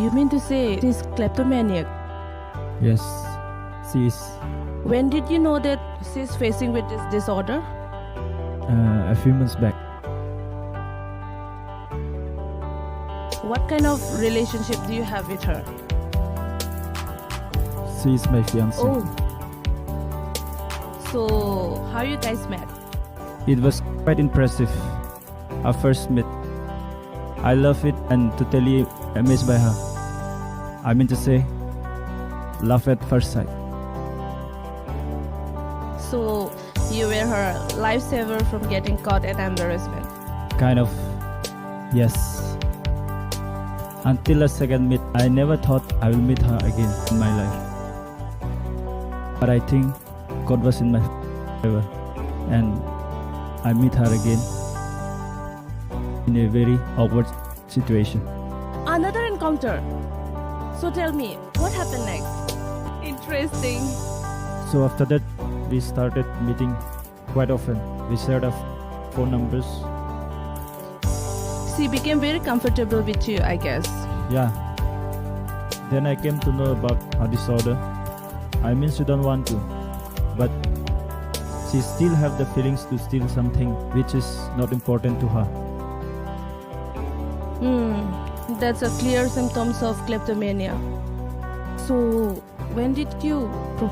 you mean to say she's kleptomaniac? Yes, she is. When did you know that she's facing with this disorder? A few months back. What kind of relationship do you have with her? She is my fiancée. Oh. So, how you guys met? It was quite impressive. Our first meet. I love it and totally amazed by her. I mean to say, love at first sight. So, you were her lifesaver from getting caught at embarrassment. Kind of. Yes. Until a second meet, I never thought I will meet her again in my life. But I think God was in my favor, and I meet her again in a very awkward situation. Another encounter. So tell me, what happened next? Interesting. So after that, we started meeting quite often. We shared our phone numbers. She became very comfortable with you, I guess. Yeah. Then I came to know about her disorder. I mean, she don't want to, but she still have the feelings to steal something which is not important to her. That's a clear symptoms of kleptomania. So, when did you propose?